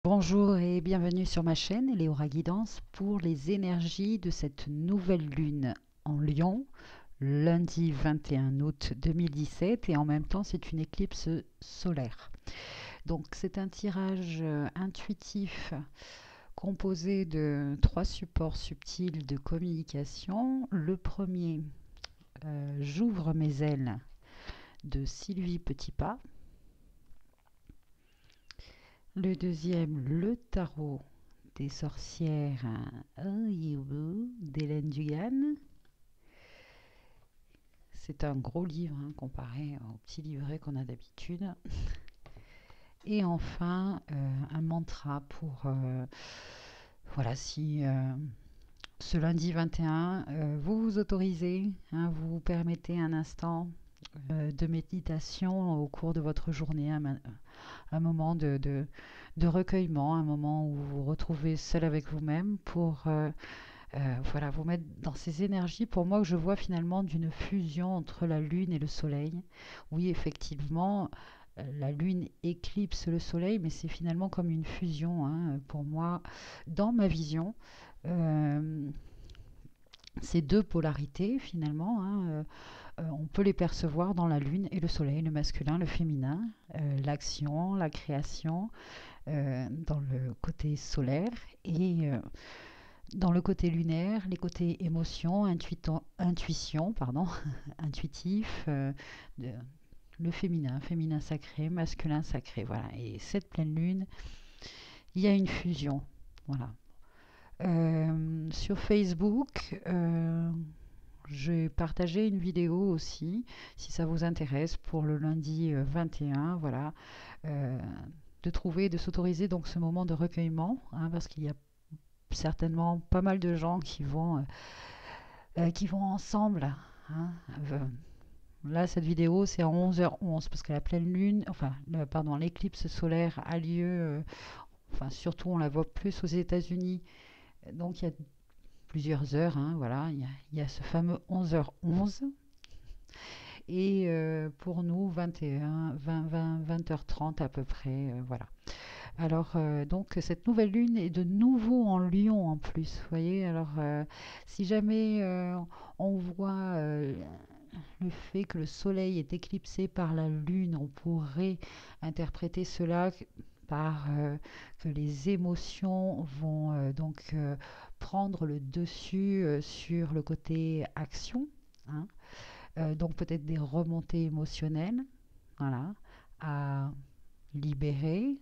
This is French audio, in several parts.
Bonjour et bienvenue sur ma chaîne Léora Guidance pour les énergies de cette nouvelle lune en Lion, lundi 21 août 2017 et en même temps c'est une éclipse solaire. Donc c'est un tirage intuitif composé de trois supports subtils de communication. Le premier, J'ouvre mes ailes de Sylvie Petitpas. Le deuxième, le tarot des sorcières d'Hélène Dugan. C'est un gros livre comparé au petit livret qu'on a d'habitude. Et enfin, un mantra pour, voilà, si ce lundi 21, vous vous autorisez, vous vous permettez un instant de méditation au cours de votre journée, un moment de recueillement, un moment où vous vous retrouvez seul avec vous-même pour voilà, vous mettre dans ces énergies, pour moi, que je vois finalement d'une fusion entre la Lune et le Soleil. Oui, effectivement, la Lune éclipse le Soleil, mais c'est finalement comme une fusion, pour moi, dans ma vision. Euh, ces deux polarités, finalement, on peut les percevoir dans la Lune et le Soleil, le masculin, le féminin, l'action, la création, dans le côté solaire et dans le côté lunaire, les côtés émotion, intuition, pardon, intuitif, de- le féminin, féminin sacré, masculin sacré, voilà. Et cette pleine lune, il y a une fusion, voilà. Sur Facebook, j'ai partagé une vidéo aussi, si ça vous intéresse, pour le lundi 21, voilà, euh, de trouver, de s'autoriser donc ce moment de recueillement, parce qu'il y a certainement pas mal de gens qui vont ensemble. hein. Euh, Là, cette vidéo, c'est à 11h11 parce que la pleine lune, enfin, pardon, l'éclipse solaire a lieu, enfin, surtout on la voit plus aux États-Unis. Donc, il y a plusieurs heures, voilà, il y a ce fameux 11h11. Et pour nous, 21, 20, 20h30 à peu près, voilà. Alors, donc, cette nouvelle lune est de nouveau en Lion en plus, vous voyez. Alors, si jamais on voit le fait que le soleil est éclipsé par la lune, on pourrait interpréter cela par que les émotions vont donc prendre le dessus sur le côté action, hein. Donc peut-être des remontées émotionnelles, voilà, à libérer,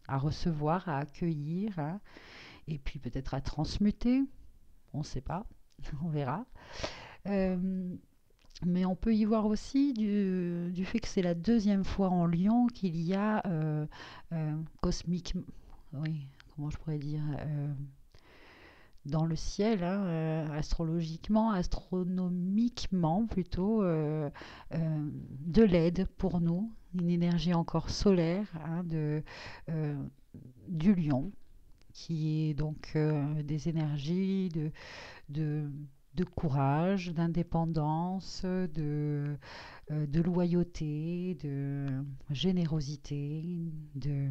à recevoir, à accueillir, et puis peut-être à transmuter, on ne sait pas, on verra. Euh, mais on peut y voir aussi du fait que c'est la deuxième fois en Lion qu'il y a cosmique, oui, comment je pourrais dire, dans le ciel, astrologiquement, astronomiquement plutôt, de l'aide pour nous, une énergie encore solaire euh, du lion, qui est donc des énergies de, de courage, d'indépendance, de loyauté, de générosité, de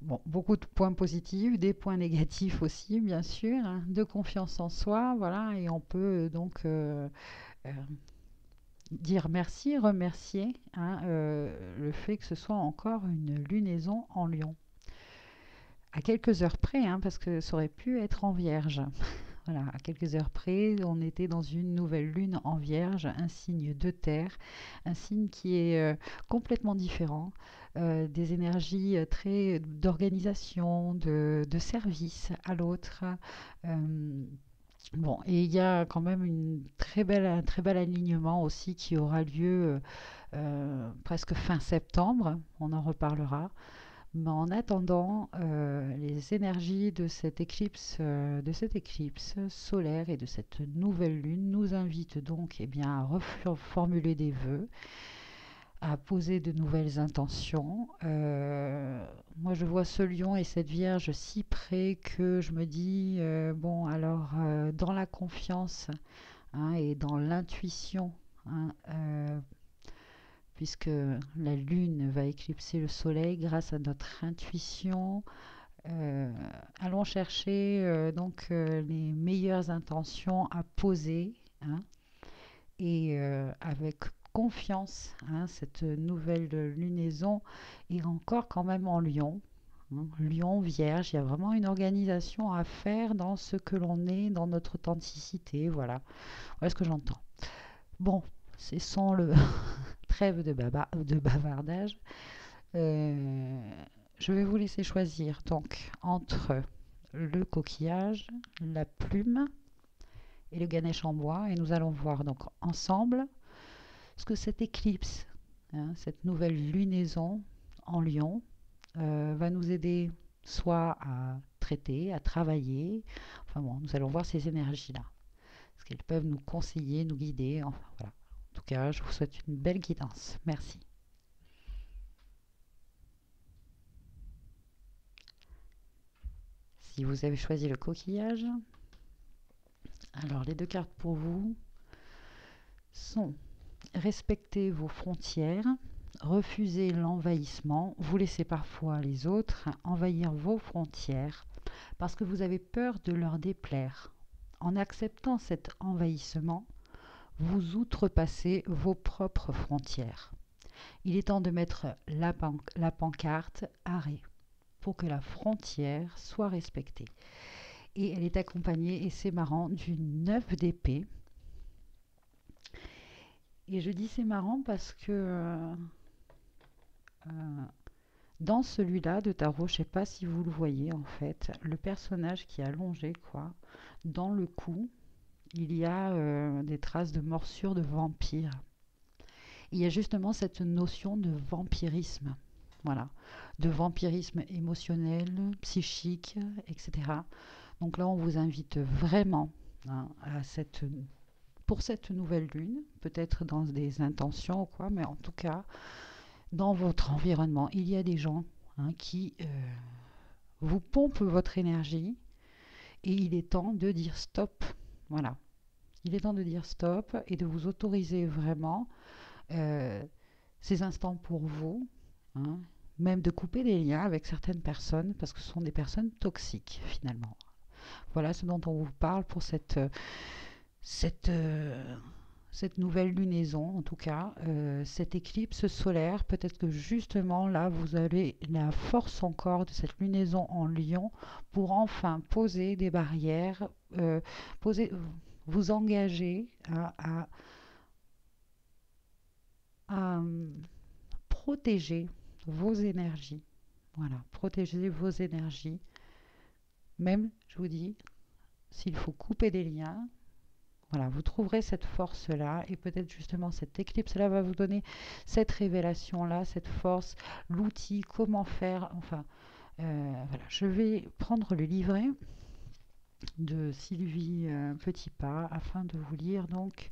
bon, beaucoup de points positifs, des points négatifs aussi, bien sûr, de confiance en soi, voilà, et on peut donc euh, dire merci, remercier le fait que ce soit encore une lunaison en Lion. À quelques heures près, parce que ça aurait pu être en Vierge. Voilà, à quelques heures près, on était dans une nouvelle lune en Vierge, un signe de terre, un signe qui est complètement différent, des énergies très d'organisation, de service à l'autre. Euh, bon, et il y a quand même un très bel alignement aussi qui aura lieu presque fin septembre, on en reparlera. Mais en attendant, les énergies de cette éclipse solaire et de cette nouvelle lune nous invitent donc bien, à reformuler des vœux, à poser de nouvelles intentions. Moi, je vois ce lion et cette vierge si près que je me dis, bon, alors, dans la confiance et dans l'intuition, hein, puisque la Lune va éclipser le Soleil grâce à notre intuition. Euh, Allons chercher les meilleures intentions à poser, hein, et avec confiance, hein, cette nouvelle lunaison est encore quand même en Lion. Hein, Lion, Vierge, il y a vraiment une organisation à faire dans ce que l'on est, dans notre authenticité. Voilà, voilà ce que j'entends. Bon, c'est sans le trêve de bavardage. Euh, je vais vous laisser choisir donc entre le coquillage, la plume et le Ganesh en bois, et nous allons voir donc ensemble ce que cette éclipse, hein, cette nouvelle lunaison en Lion, va nous aider soit à traiter, à travailler. Enfin bon, nous allons voir ces énergies-là, parce qu'elles peuvent nous conseiller, nous guider. Enfin voilà. En tout cas, je vous souhaite une belle guidance. Merci. Si vous avez choisi le coquillage, alors les deux cartes pour vous sont: respectez vos frontières, refusez l'envahissement, vous laissez parfois les autres envahir vos frontières parce que vous avez peur de leur déplaire. En acceptant cet envahissement, vous outrepassez vos propres frontières. Il est temps de mettre la pancarte arrêt pour que la frontière soit respectée. Et elle est accompagnée, et c'est marrant, du 9 d'épée. Et je dis c'est marrant parce que dans celui-là de tarot, je ne sais pas si vous le voyez en fait, le personnage qui est allongé, quoi, dans le cou, il y a des traces de morsures de vampire. Il y a justement cette notion de vampirisme, voilà, de vampirisme émotionnel, psychique, etc. Donc là, on vous invite vraiment, hein, pour cette nouvelle lune, peut-être dans des intentions ou quoi, mais en tout cas, dans votre environnement, il y a des gens, hein, qui vous pompent votre énergie, et il est temps de dire stop. Voilà. Il est temps de dire stop et de vous autoriser vraiment euh, ces instants pour vous, hein, même de couper des liens avec certaines personnes parce que ce sont des personnes toxiques finalement. Voilà ce dont on vous parle pour cette, euh, cette nouvelle lunaison, en tout cas, cette éclipse solaire. Peut-être que justement là, vous avez la force encore de cette lunaison en Lion pour enfin poser des barrières, vous engager à protéger vos énergies. Voilà, protéger vos énergies. Même, je vous dis, s'il faut couper des liens, voilà, vous trouverez cette force-là, et peut-être justement cette éclipse-là va vous donner cette révélation-là, cette force, l'outil, comment faire. Enfin, voilà, je vais prendre le livret de Sylvie Petitpas afin de vous lire donc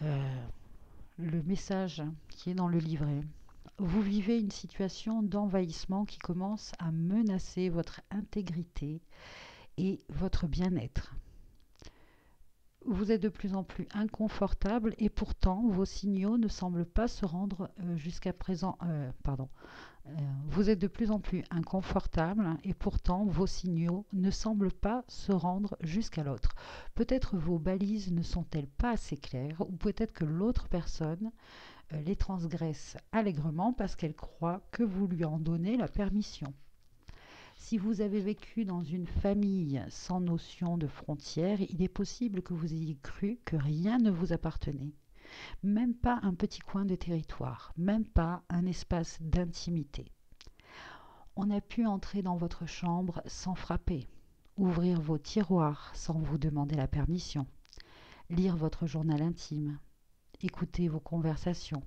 le message qui est dans le livret. Vous vivez une situation d'envahissement qui commence à menacer votre intégrité et votre bien-être. Vous êtes de plus en plus inconfortable et pourtant vos signaux ne semblent pas se rendre jusqu'à présent. Vous êtes de plus en plus inconfortable et pourtant vos signaux ne semblent pas se rendre jusqu'à l'autre. Peut-être vos balises ne sont-elles pas assez claires, ou peut-être que l'autre personne les transgresse allègrement parce qu'elle croit que vous lui en donnez la permission. Si vous avez vécu dans une famille sans notion de frontières, il est possible que vous ayez cru que rien ne vous appartenait. Même pas un petit coin de territoire, même pas un espace d'intimité. On a pu entrer dans votre chambre sans frapper, ouvrir vos tiroirs sans vous demander la permission, lire votre journal intime, écouter vos conversations.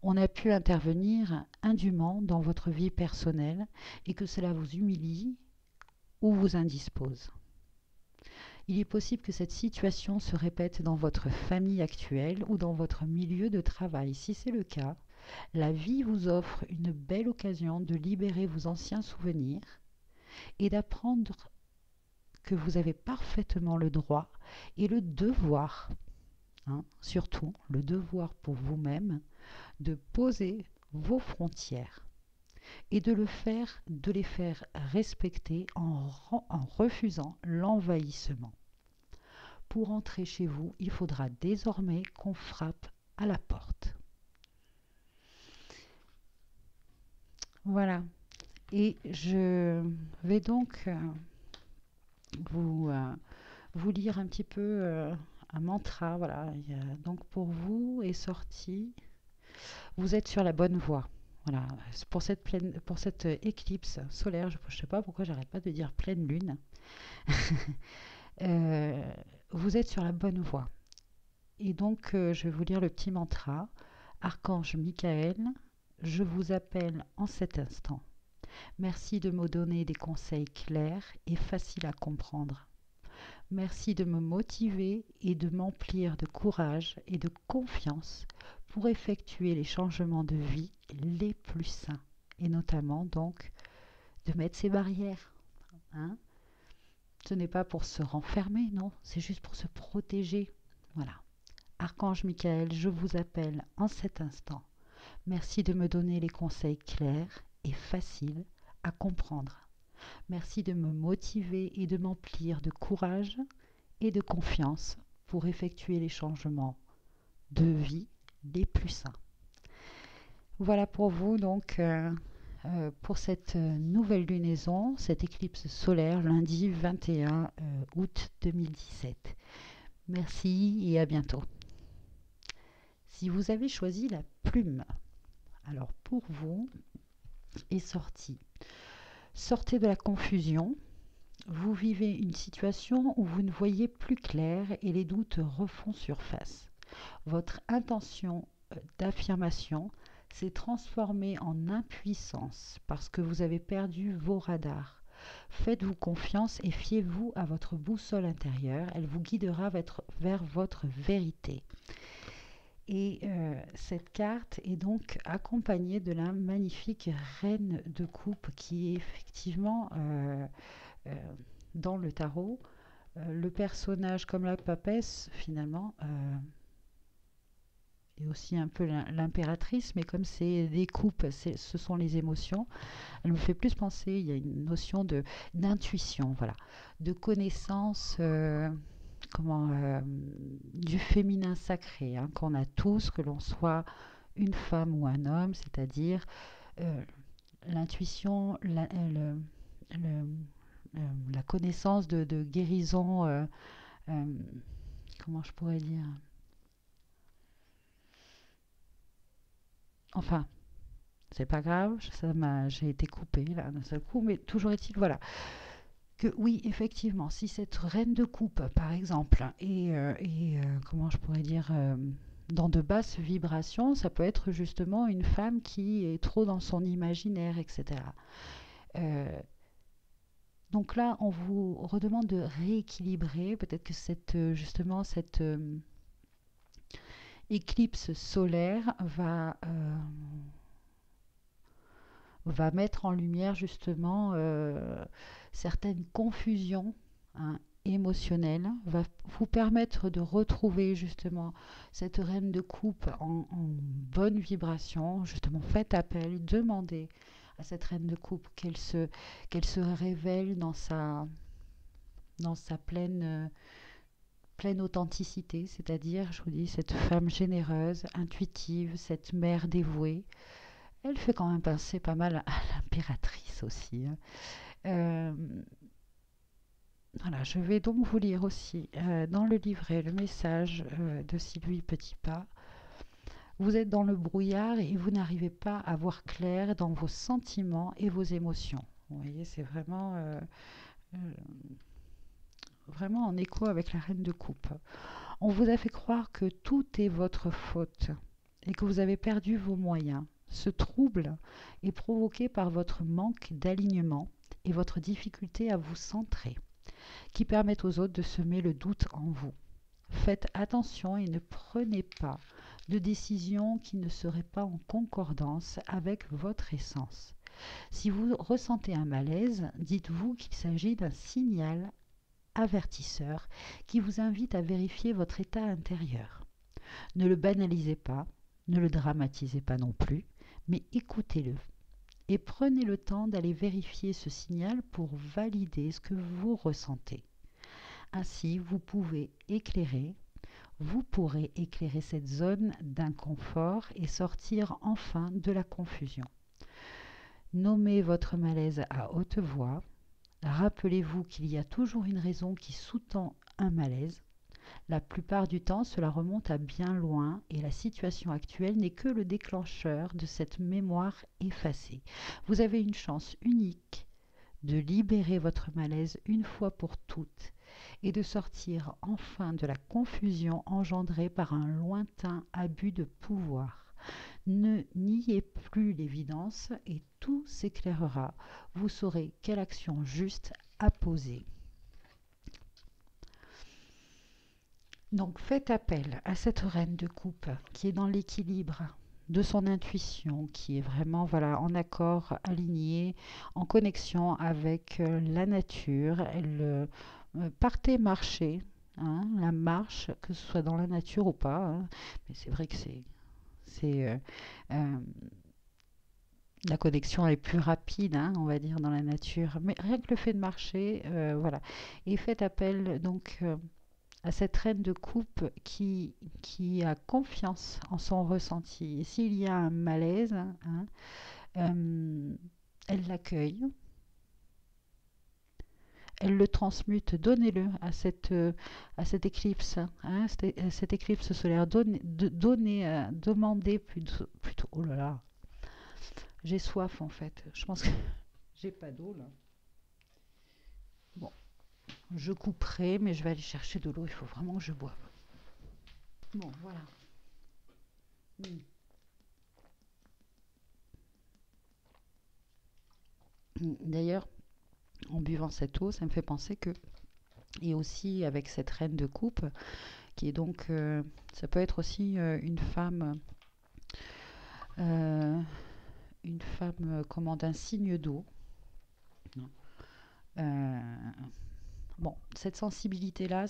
On a pu intervenir indûment dans votre vie personnelle et que cela vous humilie ou vous indispose. Il est possible que cette situation se répète dans votre famille actuelle ou dans votre milieu de travail. Si c'est le cas, la vie vous offre une belle occasion de libérer vos anciens souvenirs et d'apprendre que vous avez parfaitement le droit et le devoir, hein, surtout le devoir pour vous-même, de poser vos frontières et de les faire respecter en refusant l'envahissement. Pour entrer chez vous, il faudra désormais qu'on frappe à la porte. Voilà. Et je vais donc vous lire un petit peu un mantra. Voilà. Donc pour vous est sorti, vous êtes sur la bonne voie. Voilà. Pour cette éclipse solaire, je ne sais pas pourquoi j'arrête pas de dire pleine lune. Vous êtes sur la bonne voie. Et donc, je vais vous lire le petit mantra. Archange Michael, je vous appelle en cet instant. Merci de me donner des conseils clairs et faciles à comprendre. Merci de me motiver et de m'emplir de courage et de confiance pour effectuer les changements de vie les plus sains. Et notamment, donc, de mettre ces barrières. Hein? Ce n'est pas pour se renfermer, non, c'est juste pour se protéger. Voilà. Archange Michael, je vous appelle en cet instant. Merci de me donner les conseils clairs et faciles à comprendre. Merci de me motiver et de m'emplir de courage et de confiance pour effectuer les changements de vie les plus sains. Voilà pour vous donc pour cette nouvelle lunaison, cette éclipse solaire lundi 21 août 2017. Merci et à bientôt. Si vous avez choisi la plume, alors pour vous est sorti. Sortez de la confusion. Vous vivez une situation où vous ne voyez plus clair et les doutes refont surface. Votre intention d'affirmation s'est transformée en impuissance parce que vous avez perdu vos radars. Faites-vous confiance et fiez-vous à votre boussole intérieure. Elle vous guidera vers votre vérité. Et cette carte est donc accompagnée de la magnifique reine de coupe qui est effectivement dans le tarot. Le personnage comme la papesse finalement est aussi un peu l'impératrice, mais comme c'est des coupes, ce sont les émotions. Elle me fait plus penser, il y a une notion d'intuition, voilà, de connaissance du féminin sacré qu'on a tous, que l'on soit une femme ou un homme, c'est-à-dire l'intuition, la connaissance de guérison, comment je pourrais dire, enfin, c'est pas grave, j'ai été coupée là d'un seul coup, mais toujours est-il, voilà, que oui, effectivement, si cette reine de coupe, par exemple, est, comment je pourrais dire, dans de basses vibrations, ça peut être justement une femme qui est trop dans son imaginaire, etc. Donc là, on vous redemande de rééquilibrer. Peut-être que cette éclipse solaire va mettre en lumière justement certaines confusions émotionnelles, va vous permettre de retrouver justement cette reine de coupe en bonne vibration. Justement, faites appel, demandez à cette reine de coupe qu'elle se révèle dans sa pleine authenticité, c'est-à-dire, je vous dis, cette femme généreuse, intuitive, cette mère dévouée. Elle fait quand même penser pas mal à l'impératrice aussi. Voilà, je vais donc vous lire aussi dans le livret le message de Sylvie Petitpas. Vous êtes dans le brouillard et vous n'arrivez pas à voir clair dans vos sentiments et vos émotions. Vous voyez, c'est vraiment en écho avec la reine de coupe. On vous a fait croire que tout est votre faute et que vous avez perdu vos moyens. Ce trouble est provoqué par votre manque d'alignement et votre difficulté à vous centrer, qui permettent aux autres de semer le doute en vous. Faites attention et ne prenez pas de décisions qui ne seraient pas en concordance avec votre essence. Si vous ressentez un malaise, dites-vous qu'il s'agit d'un signal avertisseur qui vous invite à vérifier votre état intérieur. Ne le banalisez pas, ne le dramatisez pas non plus, mais écoutez-le. Et prenez le temps d'aller vérifier ce signal pour valider ce que vous ressentez. Ainsi, vous pourrez éclairer cette zone d'inconfort et sortir enfin de la confusion. Nommez votre malaise à haute voix. Rappelez-vous qu'il y a toujours une raison qui sous-tend un malaise. La plupart du temps, cela remonte à bien loin et la situation actuelle n'est que le déclencheur de cette mémoire effacée. Vous avez une chance unique de libérer votre malaise une fois pour toutes et de sortir enfin de la confusion engendrée par un lointain abus de pouvoir. Ne niez plus l'évidence et tout s'éclairera. Vous saurez quelle action juste à poser. Donc faites appel à cette reine de coupe qui est dans l'équilibre de son intuition, qui est vraiment voilà, en accord, alignée, en connexion avec la nature. Partez marcher, hein, la marche, que ce soit dans la nature ou pas, hein, mais c'est vrai que euh, la connexion est plus rapide, hein, on va dire, dans la nature. Mais rien que le fait de marcher, voilà. Et faites appel donc à cette reine de coupe qui a confiance en son ressenti. Et s'il y a un malaise, hein, elle l'accueille, elle le transmute, donnez-le à cette éclipse, hein, cette éclipse solaire. Demandez plutôt. Oh là là, j'ai soif en fait. Je pense que j'ai pas d'eau là. Bon, je couperai, mais je vais aller chercher de l'eau. Il faut vraiment que je boive. Bon, voilà. D'ailleurs, en buvant cette eau, ça me fait penser que, et aussi avec cette reine de coupe, qui est donc, ça peut être aussi euh, comment, d'un signe d'eau. Euh, bon, cette sensibilité-là,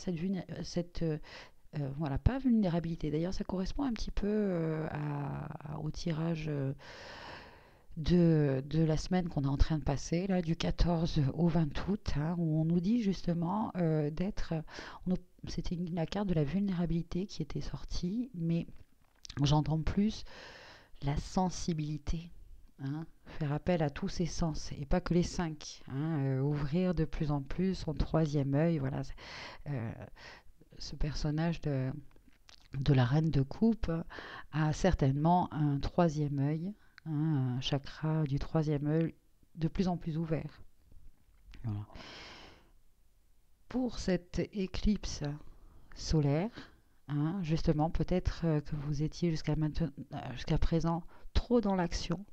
voilà, pas vulnérabilité. D'ailleurs, ça correspond un petit peu au tirage de la semaine qu'on est en train de passer, là, du 14 au 20 août, hein, où on nous dit justement c'était la carte de la vulnérabilité qui était sortie, mais j'entends plus la sensibilité. Hein, faire appel à tous ses sens et pas que les cinq. Hein, ouvrir de plus en plus son troisième œil. Voilà, ce personnage de la reine de coupe a certainement un troisième œil, hein, un chakra du troisième œil de plus en plus ouvert. Voilà. Pour cette éclipse solaire, hein, justement, peut-être que vous étiez jusqu'à présent trop dans l'action.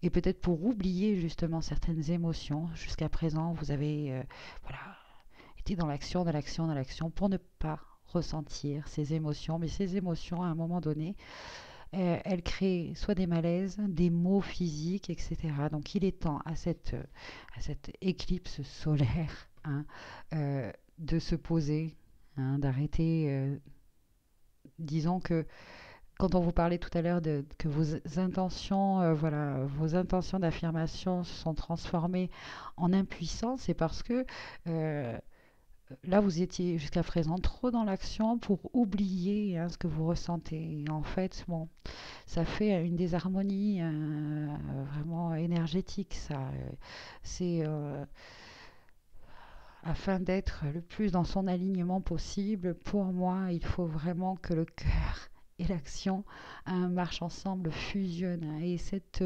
Et peut-être pour oublier justement certaines émotions, jusqu'à présent, vous avez voilà, été dans l'action, pour ne pas ressentir ces émotions. Mais ces émotions, à un moment donné, elles créent soit des malaises, des maux physiques, etc. Donc il est temps à cette éclipse solaire, hein, de se poser, hein, d'arrêter. Disons que quand on vous parlait tout à l'heure que vos intentions, voilà, vos intentions d'affirmation se sont transformées en impuissance, c'est parce que là, vous étiez jusqu'à présent trop dans l'action pour oublier, hein, ce que vous ressentez. Et en fait, bon, ça fait une désharmonie vraiment énergétique, ça. C'est afin d'être le plus dans son alignement possible. Pour moi, il faut vraiment que le cœur et l'action, hein, marchent ensemble, fusionnent, hein, et cette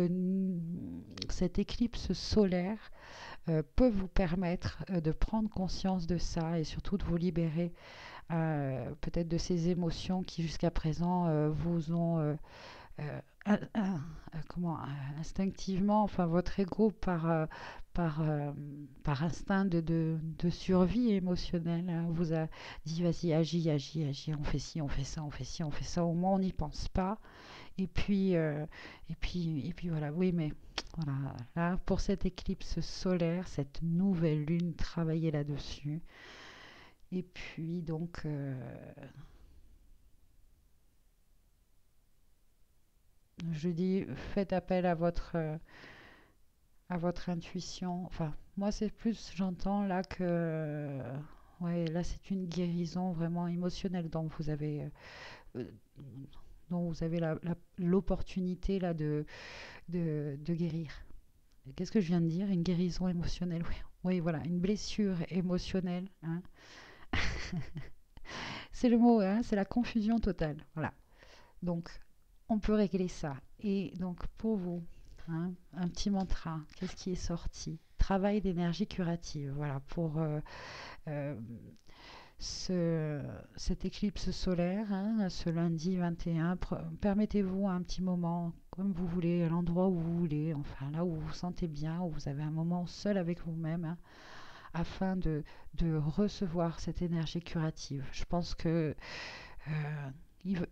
éclipse solaire peut vous permettre de prendre conscience de ça et surtout de vous libérer peut-être de ces émotions qui jusqu'à présent vous ont comment, instinctivement, enfin votre ego par, euh, par instinct de survie émotionnelle, hein, vous a dit vas-y, agis, on fait ci, on fait ça, on fait ci, on fait ça, au moins on n'y pense pas. Et puis voilà, oui, mais voilà, là, pour cette éclipse solaire, cette nouvelle lune, travailler là-dessus. Et puis donc, Je dis, faites appel à votre intuition. Enfin, moi, c'est plus, j'entends là que, ouais, là, c'est une guérison vraiment émotionnelle euh, dont vous avez l'opportunité là de guérir. Qu'est-ce que je viens de dire? Une guérison émotionnelle, oui. Oui, voilà, une blessure émotionnelle, hein. C'est le mot, hein, c'est la confusion totale. Voilà. Donc, on peut régler ça. Et donc, pour vous, hein, un petit mantra, qu'est-ce qui est sorti? Travail d'énergie curative, voilà, pour euh, ce, cette éclipse solaire, hein, ce lundi 21. Permettez-vous un petit moment, comme vous voulez, à l'endroit où vous voulez, enfin là où vous vous sentez bien, où vous avez un moment seul avec vous-même, hein, afin de recevoir cette énergie curative. Je pense que euh, il,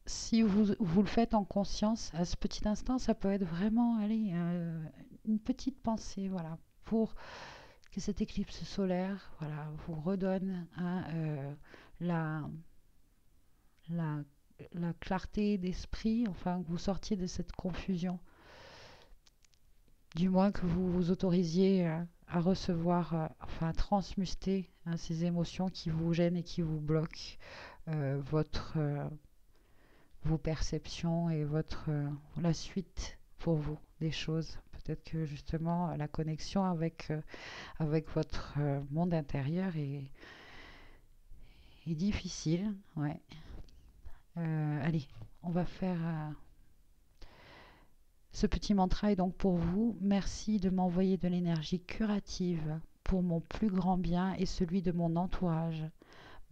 si vous le faites en conscience, à ce petit instant, ça peut être vraiment, allez, une petite pensée, voilà, pour que cette éclipse solaire, voilà, vous redonne, hein, la, la, la clarté d'esprit, enfin, que vous sortiez de cette confusion, du moins que vous vous autorisiez à recevoir, enfin, à transmuter, hein, ces émotions qui vous gênent et qui vous bloquent, votre vos perceptions et la suite pour vous des choses. Peut-être que justement la connexion avec votre monde intérieur est difficile. Ouais. Allez, on va faire ce petit mantra est donc pour vous. Merci de m'envoyer de l'énergie curative pour mon plus grand bien et celui de mon entourage.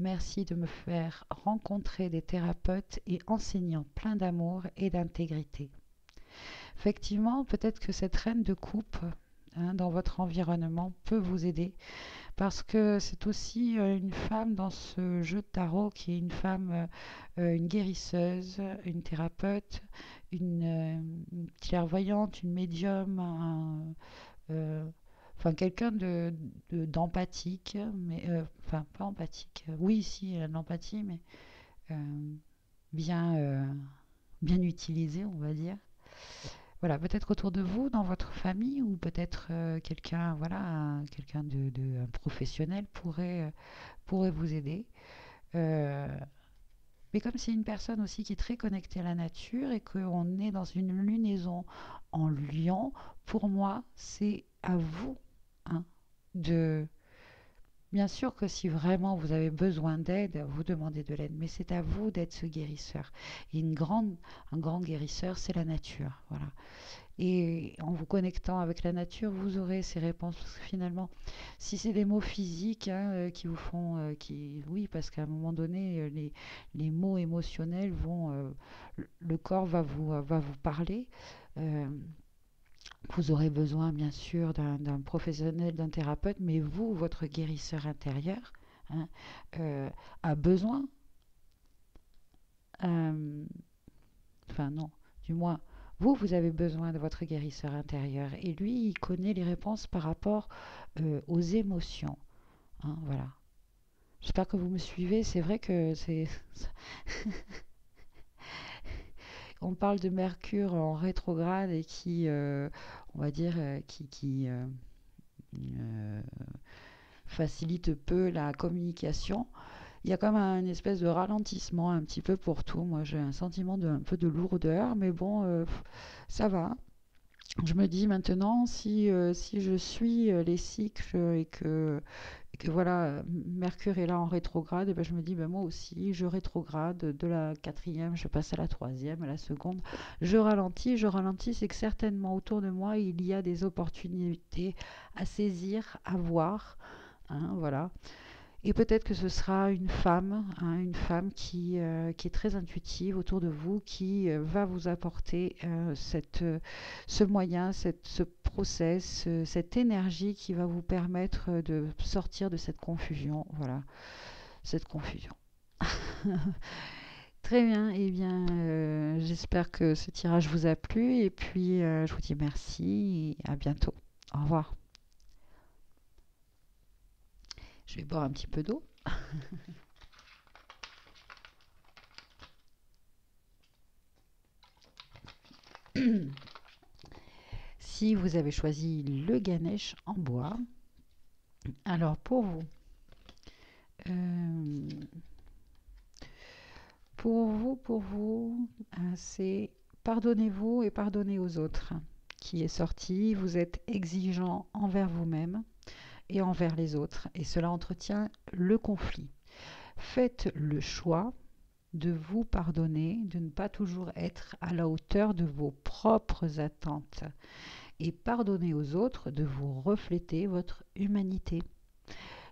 Merci de me faire rencontrer des thérapeutes et enseignants pleins d'amour et d'intégrité. Effectivement, peut-être que cette reine de coupe, hein, dans votre environnement peut vous aider parce que c'est aussi une femme dans ce jeu de tarot qui est une femme, une guérisseuse, une thérapeute, une clairvoyante, une médium, enfin quelqu'un d'empathique, mais enfin pas empathique, oui si l'empathie, mais euh, bien, bien utilisée on va dire. Voilà, peut-être autour de vous, dans votre famille, ou peut-être quelqu'un, voilà, quelqu'un un professionnel pourrait vous aider. Euh, mais comme c'est une personne aussi qui est très connectée à la nature et qu'on est dans une lunaison en Lion, pour moi, c'est à vous, hein, de... Bien sûr que si vraiment vous avez besoin d'aide, vous demandez de l'aide, mais c'est à vous d'être ce guérisseur. Et un grand guérisseur, c'est la nature, voilà. Et en vous connectant avec la nature, vous aurez ces réponses. Parce que finalement, si c'est des mots physiques, hein, qui vous font... oui, parce qu'à un moment donné, les mots émotionnels vont... le corps va vous parler. Euh, vous aurez besoin, bien sûr, d'un professionnel, d'un thérapeute, mais vous, votre guérisseur intérieur, hein, a besoin... euh, enfin non, du moins, vous avez besoin de votre guérisseur intérieur. Et lui, il connaît les réponses par rapport aux émotions, hein, voilà. J'espère que vous me suivez. C'est vrai que c'est... On parle de Mercure en rétrograde et qui, on va dire, euh, facilite peu la communication. Il y a comme une espèce de ralentissement un petit peu pour tout. Moi, j'ai un sentiment un peu de lourdeur, mais bon, ça va. Je me dis maintenant, si je suis les cycles et que voilà, Mercure est là en rétrograde, et ben je me dis, ben moi aussi, je rétrograde de la quatrième, je passe à la troisième, à la seconde. Je ralentis, c'est que certainement autour de moi, il y a des opportunités à saisir, à voir, hein, voilà. Et peut-être que ce sera une femme, hein, une femme qui est très intuitive autour de vous, qui va vous apporter ce moyen, ce process, cette énergie qui va vous permettre de sortir de cette confusion. Voilà, cette confusion. Très bien, et bien, j'espère que ce tirage vous a plu, et puis je vous dis merci, et à bientôt. Au revoir. Je vais boire un petit peu d'eau. Si vous avez choisi le Ganesh en bois, alors euh, c'est pardonnez-vous et pardonnez aux autres qui est sorti. Vous êtes exigeant envers vous-même et envers les autres, et cela entretient le conflit. Faites le choix de vous pardonner, de ne pas toujours être à la hauteur de vos propres attentes, et pardonnez aux autres de vous refléter votre humanité.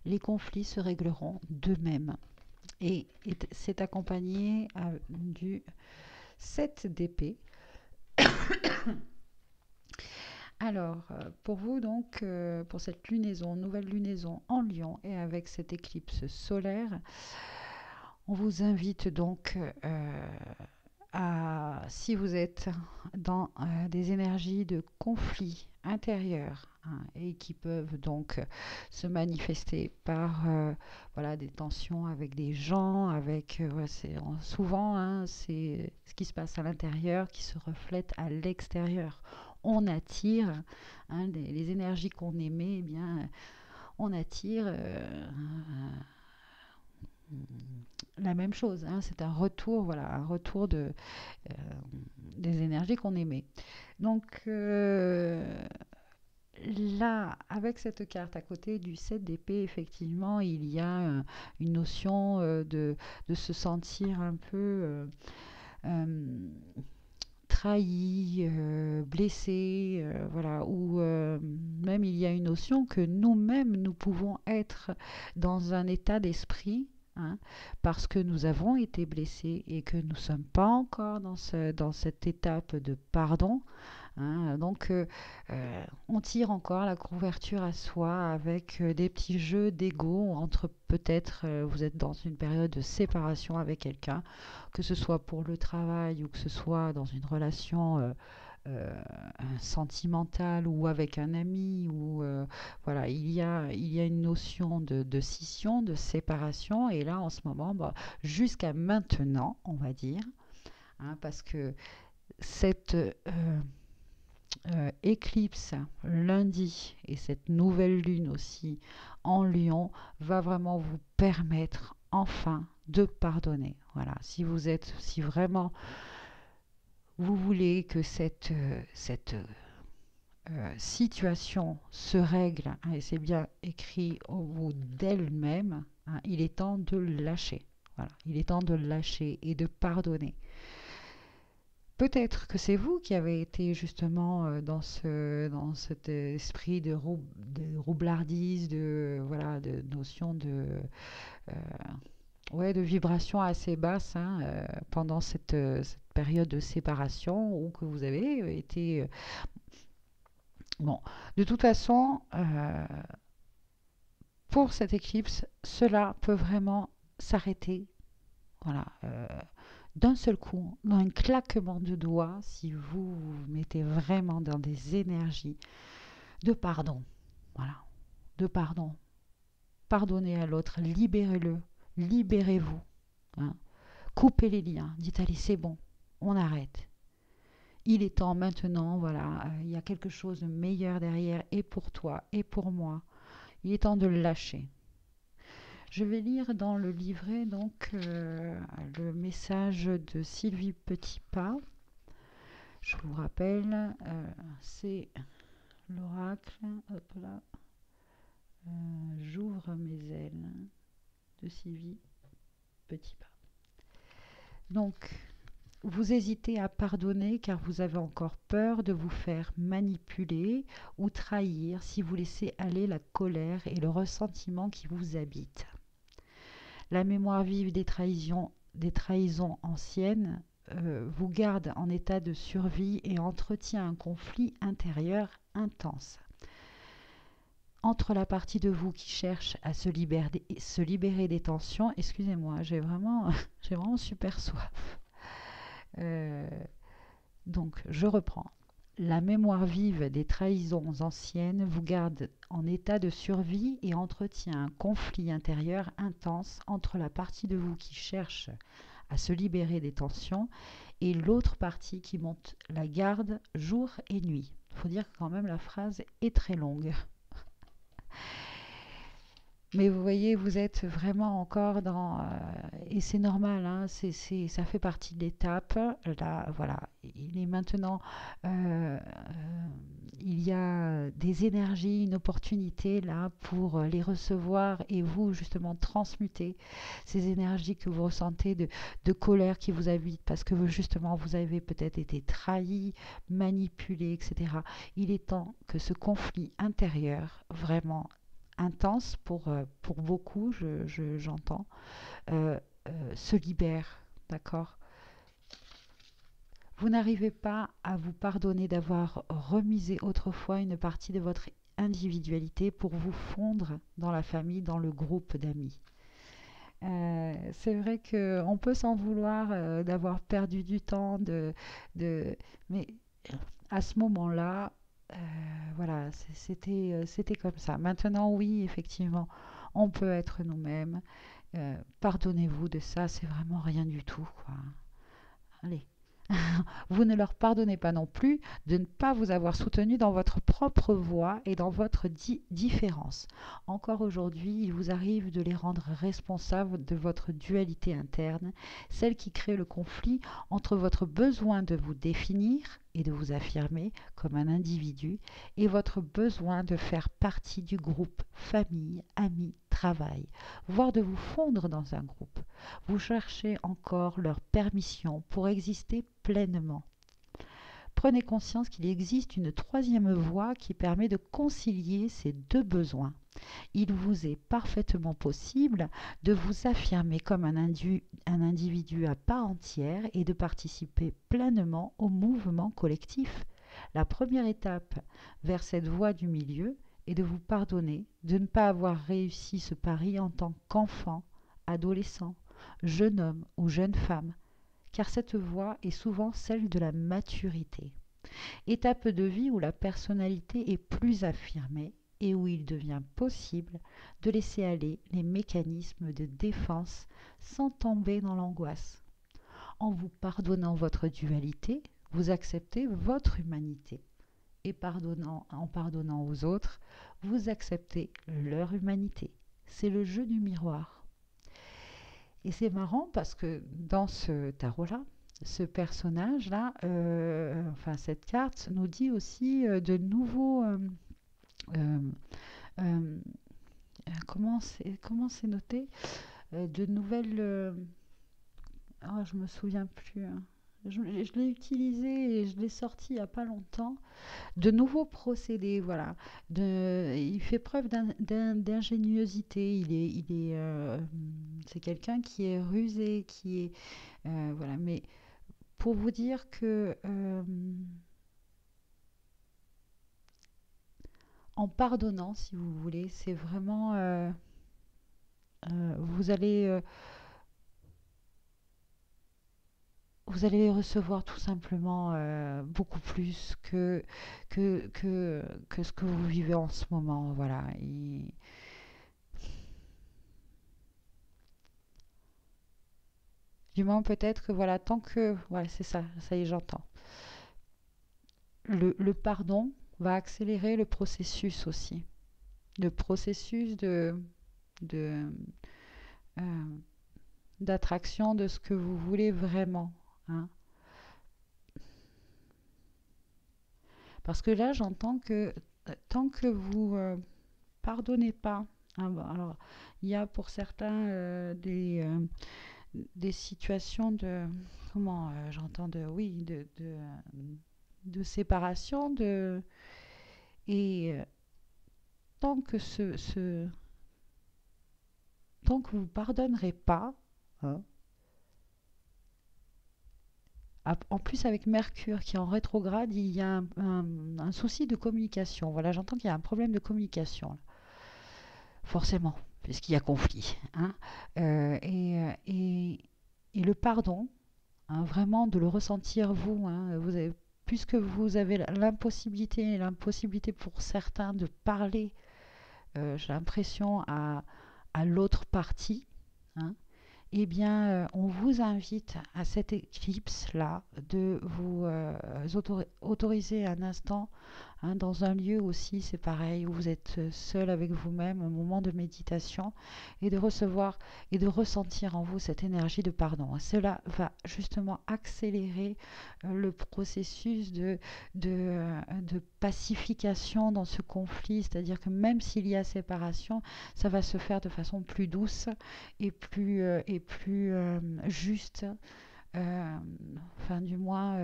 Les conflits se régleront d'eux-mêmes. Et c'est accompagné du 7 d'épée. Alors, pour vous donc, pour cette lunaison, nouvelle lunaison en Lion et avec cette éclipse solaire, on vous invite donc si vous êtes dans des énergies de conflit intérieur, hein, et qui peuvent donc se manifester par voilà, des tensions avec des gens, avec souvent hein, c'est ce qui se passe à l'intérieur qui se reflète à l'extérieur. On attire hein, les énergies qu'on émet, eh bien on attire la même chose, hein, c'est un retour, voilà, un retour euh, des énergies qu'on émet. Donc là, avec cette carte à côté du 7 d'épée, effectivement, il y a une notion de se sentir un peu trahi, blessé, voilà, ou même il y a une notion que nous-mêmes, nous pouvons être dans un état d'esprit, hein, parce que nous avons été blessés et que nous ne sommes pas encore dans cette étape de pardon. Hein. Donc, on tire encore la couverture à soi avec des petits jeux d'ego entre peut-être vous êtes dans une période de séparation avec quelqu'un, que ce soit pour le travail ou que ce soit dans une relation euh, sentimentale ou avec un ami ou voilà, il y a une notion de scission, de séparation et là en ce moment, bah, jusqu'à maintenant, on va dire, hein, parce que cette éclipse lundi et cette nouvelle lune aussi en Lion va vraiment vous permettre enfin de pardonner. Voilà, si vraiment vous voulez que cette situation se règle, hein, et c'est bien écrit au bout d'elle-même, hein, il est temps de lâcher. Voilà, il est temps de lâcher et de pardonner. Peut-être que c'est vous qui avez été justement dans cet esprit de roublardise, voilà, de notion euh, ouais, de vibration assez basse hein, pendant cette période de séparation ou que vous avez été... bon, de toute façon, pour cette éclipse, cela peut vraiment s'arrêter. Voilà. D'un seul coup, dans un claquement de doigts, si vous vous mettez vraiment dans des énergies de pardon, voilà, de pardon, pardonnez à l'autre, libérez-le, libérez-vous, hein. Coupez les liens, dites allez c'est bon, on arrête. Il est temps maintenant, voilà, il y a quelque chose de meilleur derrière et pour toi et pour moi. Il est temps de le lâcher. Je vais lire dans le livret donc le message de Sylvie Petitpas. Je vous rappelle, c'est l'oracle. Hop là, j'ouvre mes ailes de Sylvie Petitpas. Donc, vous hésitez à pardonner car vous avez encore peur de vous faire manipuler ou trahir si vous laissez aller la colère et le ressentiment qui vous habitent. La mémoire vive des trahisons anciennes vous garde en état de survie et entretient un conflit intérieur intense. Entre la partie de vous qui cherche à se libérer des tensions, excusez-moi, j'ai vraiment super soif. Donc, je reprends. La mémoire vive des trahisons anciennes vous garde en état de survie et entretient un conflit intérieur intense entre la partie de vous qui cherche à se libérer des tensions, et l'autre partie qui monte la garde jour et nuit. Il faut dire que quand même la phrase est très longue. Mais vous voyez, vous êtes vraiment encore dans... et c'est normal, hein, ça fait partie de l'étape. Là, voilà, il est maintenant... il y a des énergies, une opportunité là pour les recevoir et vous, justement, transmuter ces énergies que vous ressentez de colère qui vous habitent parce que justement, vous avez peut-être été trahi, manipulé, etc. Il est temps que ce conflit intérieur, vraiment intense pour beaucoup, j'entends, se libère, d'accord? Vous n'arrivez pas à vous pardonner d'avoir remisé autrefois une partie de votre individualité pour vous fondre dans la famille, dans le groupe d'amis. C'est vrai qu'on peut s'en vouloir d'avoir perdu du temps, mais à ce moment-là, voilà, c'était comme ça. Maintenant, oui, effectivement, on peut être nous-mêmes. Pardonnez-vous de ça, c'est vraiment rien du tout, quoi. Allez. Vous ne leur pardonnez pas non plus de ne pas vous avoir soutenu dans votre propre voie et dans votre différence. Encore aujourd'hui, il vous arrive de les rendre responsables de votre dualité interne, celle qui crée le conflit entre votre besoin de vous définir et de vous affirmer comme un individu et votre besoin de faire partie du groupe famille, amis, travail, voire de vous fondre dans un groupe. Vous cherchez encore leur permission pour exister pleinement. Prenez conscience qu'il existe une troisième voie qui permet de concilier ces deux besoins. Il vous est parfaitement possible de vous affirmer comme un individu à part entière et de participer pleinement au mouvement collectif. La première étape vers cette voie du milieu est de vous pardonner de ne pas avoir réussi ce pari en tant qu'enfant, adolescent, jeune homme ou jeune femme, car cette voie est souvent celle de la maturité. Étape de vie où la personnalité est plus affirmée et où il devient possible de laisser aller les mécanismes de défense sans tomber dans l'angoisse. En vous pardonnant votre dualité, vous acceptez votre humanité. Et en pardonnant aux autres, vous acceptez leur humanité. C'est le jeu du miroir. Et c'est marrant parce que dans ce tarot-là, ce personnage-là, enfin cette carte, nous dit aussi de nouveaux... euh, euh, comment c'est noté de nouvelles... oh, je me souviens plus. Hein. Je l'ai utilisé et je l'ai sorti il n'y a pas longtemps. De nouveaux procédés, voilà. Il fait preuve d'ingéniosité. C'est quelqu'un qui est rusé, qui est... voilà, mais pour vous dire que en pardonnant, si vous voulez, c'est vraiment... vous allez... vous allez recevoir tout simplement beaucoup plus que ce que vous vivez en ce moment. Voilà. Et du moins, peut-être que, voilà, tant que... Ouais, c'est ça, ça y est, j'entends. Le pardon va accélérer le processus aussi. Le processus de, euh, d'attraction de ce que vous voulez vraiment. Hein. Parce que là, j'entends que tant que vous pardonnez pas, hein, bon, alors il y a pour certains des situations de, comment j'entends de, oui, de séparation, et tant que tant que vous pardonnerez pas, hein, en plus, avec Mercure qui est en rétrograde, il y a un souci de communication. Voilà, j'entends qu'il y a un problème de communication, là. Forcément, puisqu'il y a conflit. Hein. Et le pardon, hein, vraiment de le ressentir vous, hein, puisque vous avez l'impossibilité pour certains de parler, j'ai l'impression, à l'autre partie, hein, eh bien, on vous invite à cette éclipse-là de vous autoriser un instant, hein, dans un lieu aussi, c'est pareil, où vous êtes seul avec vous-même, un moment de méditation, et de recevoir et de ressentir en vous cette énergie de pardon. Cela va justement accélérer le processus de pacification dans ce conflit, c'est-à-dire que même s'il y a séparation, ça va se faire de façon plus douce et plus juste. Euh, enfin, du moins,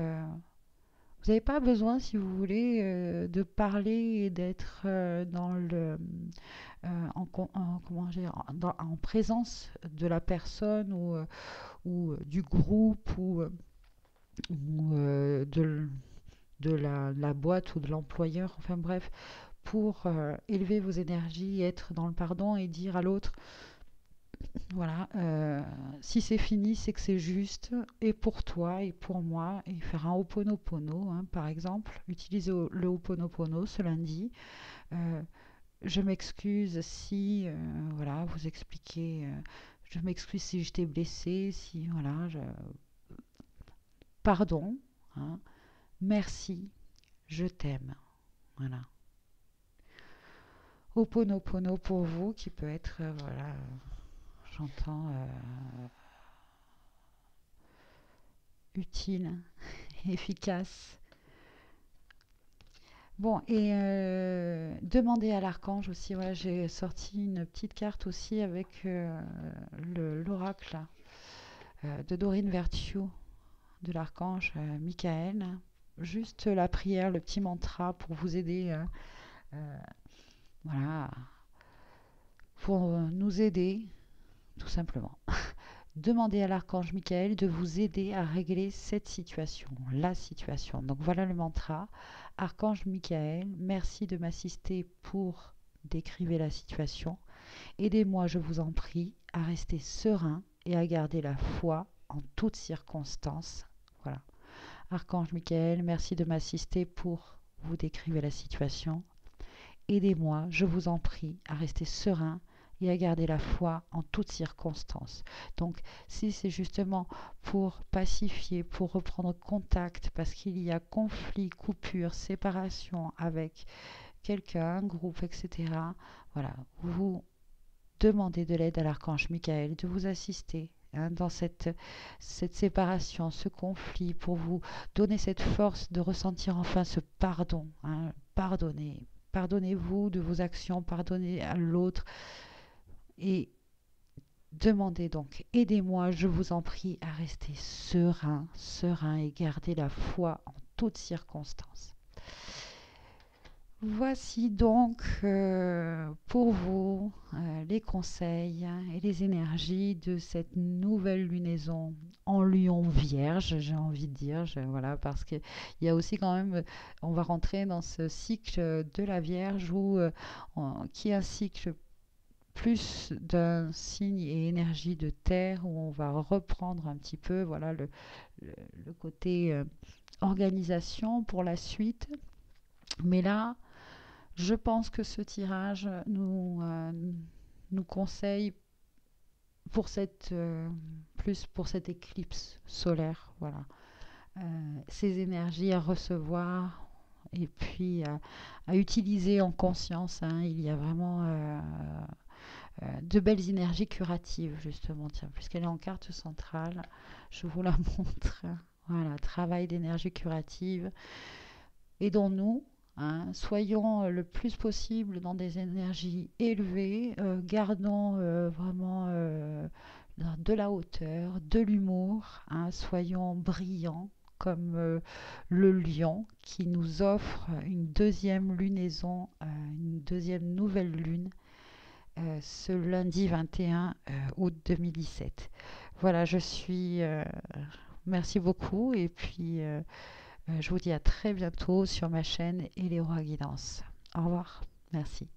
vous n'avez pas besoin, si vous voulez, de parler et d'être dans comment dire, en présence de la personne ou du groupe ou de la boîte ou de l'employeur. Enfin bref, pour élever vos énergies, être dans le pardon et dire à l'autre, voilà, si c'est fini, c'est que c'est juste, et pour toi et pour moi, et faire un Ho'oponopono, hein, par exemple, utiliser le Ho'oponopono ce lundi. Euh, je m'excuse si, voilà, vous expliquez, je m'excuse si je t'ai blessé, si, voilà, pardon, hein, merci, je t'aime, voilà. Ho'oponopono pour vous, qui peut être, voilà, j'entends, utile, efficace. Bon, et demander à l'archange aussi. Voilà, j'ai sorti une petite carte aussi avec l'oracle de Dorine Virtue de l'archange Michael. Juste la prière, le petit mantra pour vous aider, euh, voilà, pour nous aider, tout simplement. Demandez à l'archange Michael de vous aider à régler cette situation, la situation. Donc voilà le mantra. Archange Michael, merci de m'assister pour décrire la situation. Aidez-moi, je vous en prie, à rester serein et à garder la foi en toutes circonstances. Voilà. Archange Michael, merci de m'assister pour vous décrire la situation. Aidez-moi, je vous en prie, à rester serein et à garder la foi en toutes circonstances. Donc, si c'est justement pour pacifier, pour reprendre contact, parce qu'il y a conflit, coupure, séparation avec quelqu'un, un groupe, etc., voilà, vous demandez de l'aide à l'archange Michael de vous assister, hein, dans cette séparation, ce conflit, pour vous donner cette force de ressentir enfin ce pardon, hein, pardonnez. Pardonnez-vous de vos actions, pardonnez à l'autre et demandez donc, aidez-moi, je vous en prie, à rester serein, serein et garder la foi en toutes circonstances. Voici donc pour vous les conseils et les énergies de cette nouvelle lunaison en lion vierge, j'ai envie de dire, voilà, parce qu'il y a aussi quand même, on va rentrer dans ce cycle de la Vierge qui est un cycle plus d'un signe et énergie de terre où on va reprendre un petit peu, voilà, le côté organisation pour la suite. Mais là, je pense que ce tirage nous conseille pour plus pour cette éclipse solaire, voilà. Ces énergies à recevoir et puis à utiliser en conscience, hein. Il y a vraiment de belles énergies curatives, justement, tiens, puisqu'elle est en carte centrale, je vous la montre. Voilà, travail d'énergie curative. Aidons-nous, hein, soyons le plus possible dans des énergies élevées, gardons vraiment de la hauteur, de l'humour, hein, soyons brillants comme le lion qui nous offre une deuxième lunaison, une deuxième nouvelle lune ce lundi 21 août 2017. Voilà, merci beaucoup et puis je vous dis à très bientôt sur ma chaîne Eleora Guidance. Au revoir. Merci.